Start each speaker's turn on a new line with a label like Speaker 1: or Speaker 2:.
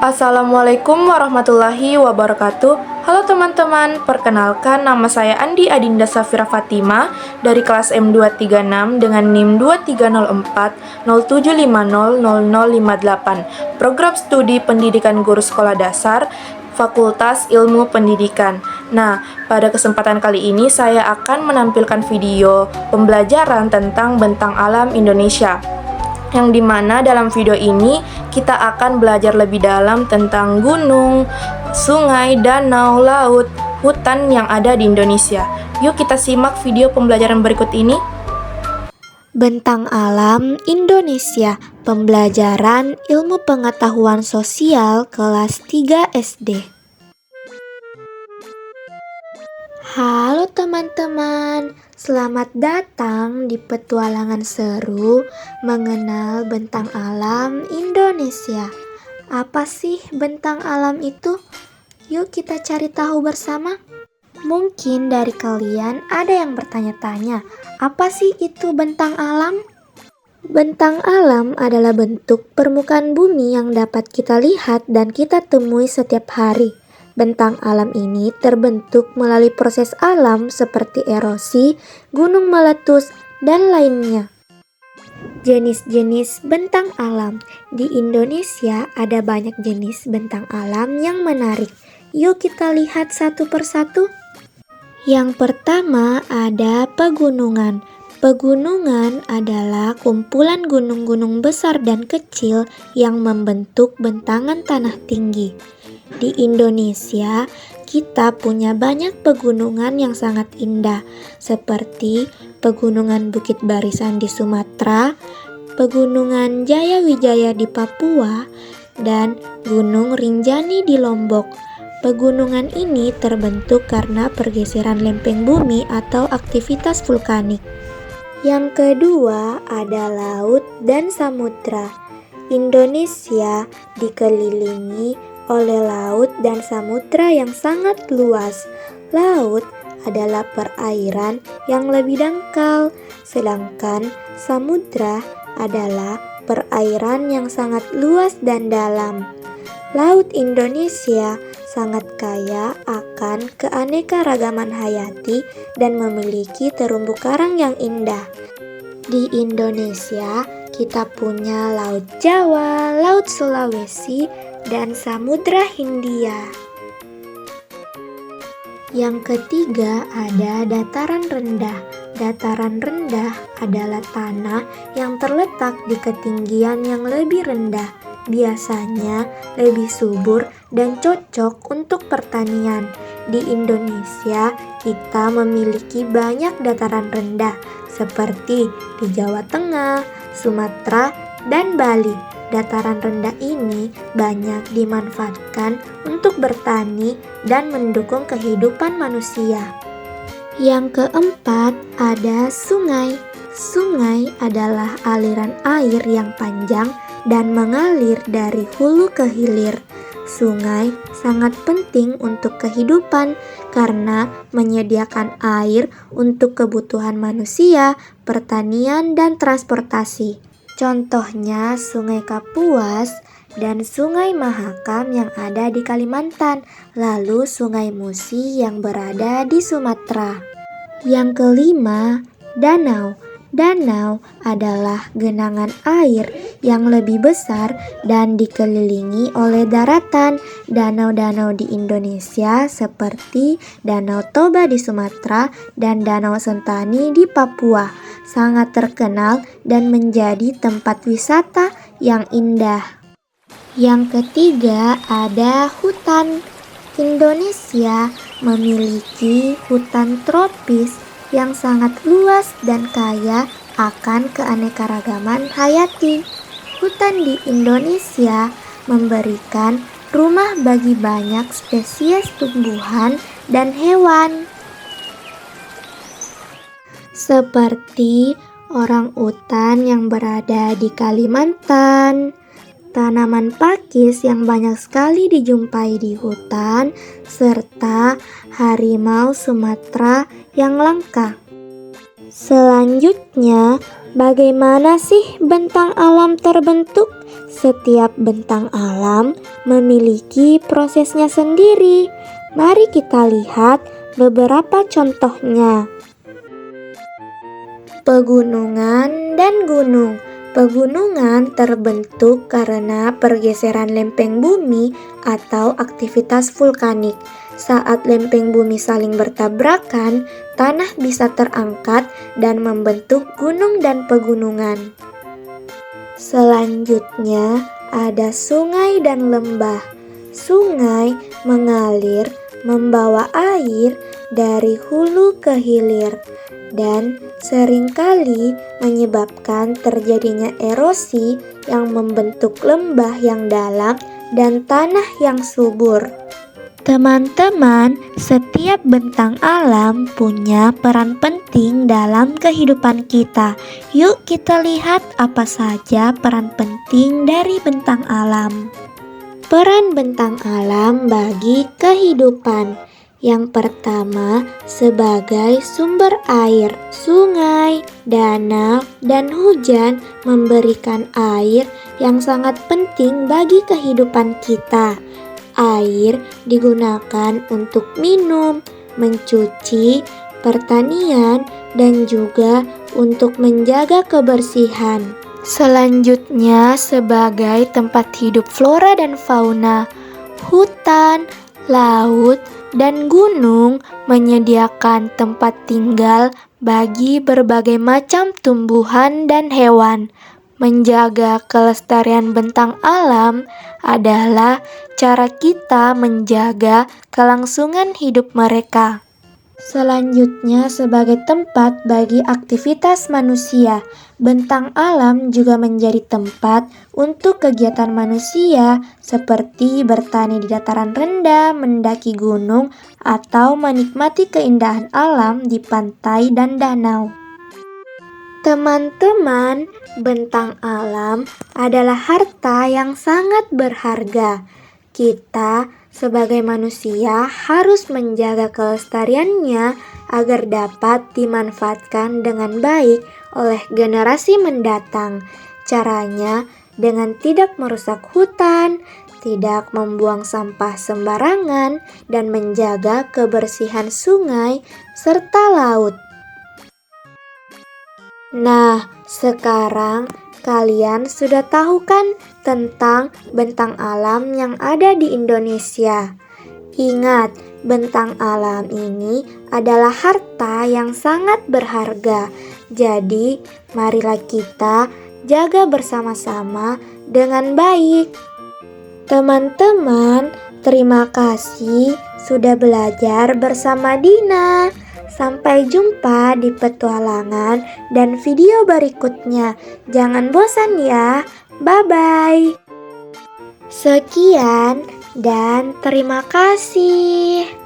Speaker 1: Assalamualaikum warahmatullahi wabarakatuh. Halo teman-teman, perkenalkan nama saya Andi Adinda Safira Fatima dari kelas M236 dengan NIM 230407500058. Program Studi Pendidikan Guru Sekolah Dasar, Fakultas Ilmu Pendidikan. Nah, pada kesempatan kali ini saya akan menampilkan video pembelajaran tentang bentang alam Indonesia, yang dimana dalam video ini kita akan belajar lebih dalam tentang gunung, sungai, danau, laut, hutan yang ada di Indonesia. Yuk kita simak video pembelajaran berikut ini.
Speaker 2: Bentang Alam Indonesia, Pembelajaran Ilmu Pengetahuan Sosial kelas 3 SD. Halo teman-teman, selamat datang di petualangan seru mengenal bentang alam Indonesia. Apa sih bentang alam itu? Yuk kita cari tahu bersama. Mungkin dari kalian ada yang bertanya-tanya, apa sih itu bentang alam? Bentang alam adalah bentuk permukaan bumi yang dapat kita lihat dan kita temui setiap hari. Bentang alam ini terbentuk melalui proses alam seperti erosi, gunung meletus, dan lainnya. Jenis-jenis bentang alam. Di Indonesia ada banyak jenis bentang alam yang menarik. Yuk kita lihat satu persatu. Yang pertama ada pegunungan. Pegunungan adalah kumpulan gunung-gunung besar dan kecil yang membentuk bentangan tanah tinggi. Di Indonesia, kita punya banyak pegunungan yang sangat indah, seperti Pegunungan Bukit Barisan di Sumatera, Pegunungan Jayawijaya di Papua, dan Gunung Rinjani di Lombok. Pegunungan ini terbentuk karena pergeseran lempeng bumi atau aktivitas vulkanik. Yang kedua ada laut dan samudra. Indonesia dikelilingi oleh laut dan samudra yang sangat luas. Laut adalah perairan yang lebih dangkal, sedangkan samudra adalah perairan yang sangat luas dan dalam. Laut Indonesia sangat kaya akan keanekaragaman hayati dan memiliki terumbu karang yang indah. Di Indonesia, kita punya Laut Jawa, Laut Sulawesi, dan Samudra Hindia. Yang ketiga ada dataran rendah. Dataran rendah adalah tanah yang terletak di ketinggian yang lebih rendah, biasanya lebih subur dan cocok untuk pertanian. Di Indonesia, kita memiliki banyak dataran rendah seperti di Jawa Tengah, Sumatera, dan Bali. Dataran rendah ini banyak dimanfaatkan untuk bertani dan mendukung kehidupan manusia. Yang keempat ada sungai. Sungai adalah aliran air yang panjang dan mengalir dari hulu ke hilir. Sungai sangat penting untuk kehidupan karena menyediakan air untuk kebutuhan manusia, pertanian, dan transportasi. Contohnya Sungai Kapuas dan Sungai Mahakam yang ada di Kalimantan, lalu Sungai Musi yang berada di Sumatera. Yang kelima, danau. Danau adalah genangan air yang lebih besar dan dikelilingi oleh daratan. Danau-danau di Indonesia seperti Danau Toba di Sumatera dan Danau Sentani di Papua sangat terkenal dan menjadi tempat wisata yang indah. Yang ketiga ada hutan. Indonesia memiliki hutan tropis yang sangat luas dan kaya akan keanekaragaman hayati. Hutan di Indonesia memberikan rumah bagi banyak spesies tumbuhan dan hewan, seperti orangutan yang berada di Kalimantan, tanaman pakis yang banyak sekali dijumpai di hutan, serta harimau Sumatera yang langka. Selanjutnya, bagaimana sih bentang alam terbentuk? Setiap bentang alam memiliki prosesnya sendiri. Mari kita lihat beberapa contohnya. Pegunungan dan gunung. Pegunungan terbentuk karena pergeseran lempeng bumi atau aktivitas vulkanik. Saat lempeng bumi saling bertabrakan, tanah bisa terangkat dan membentuk gunung dan pegunungan. Selanjutnya ada sungai dan lembah. Sungai mengalir membawa air dari hulu ke hilir dan seringkali menyebabkan terjadinya erosi yang membentuk lembah yang dalam dan tanah yang subur. Teman-teman, setiap bentang alam punya peran penting dalam kehidupan kita. Yuk kita lihat apa saja peran penting dari bentang alam. Peran bentang alam bagi kehidupan. Yang pertama, sebagai sumber air. Sungai, danau, dan hujan memberikan air yang sangat penting bagi kehidupan kita. Air digunakan untuk minum, mencuci, pertanian, dan juga untuk menjaga kebersihan. Selanjutnya, sebagai tempat hidup flora dan fauna, hutan, laut, dan gunung menyediakan tempat tinggal bagi berbagai macam tumbuhan dan hewan. Menjaga kelestarian bentang alam adalah cara kita menjaga kelangsungan hidup mereka. Selanjutnya, sebagai tempat bagi aktivitas manusia, bentang alam juga menjadi tempat untuk kegiatan manusia seperti bertani di dataran rendah, mendaki gunung, atau menikmati keindahan alam di pantai dan danau. Teman-teman, bentang alam adalah harta yang sangat berharga. Kita sebagai manusia harus menjaga kelestariannya agar dapat dimanfaatkan dengan baik oleh generasi mendatang. Caranya dengan tidak merusak hutan, tidak membuang sampah sembarangan, dan menjaga kebersihan sungai serta laut. Nah, sekarang kalian sudah tahu kan tentang bentang alam yang ada di Indonesia? Ingat, bentang alam ini adalah harta yang sangat berharga. Jadi, marilah kita jaga bersama-sama dengan baik. Teman-teman, terima kasih sudah belajar bersama Dina. Sampai jumpa di petualangan dan video berikutnya. Jangan bosan ya. Bye-bye. Sekian dan terima kasih.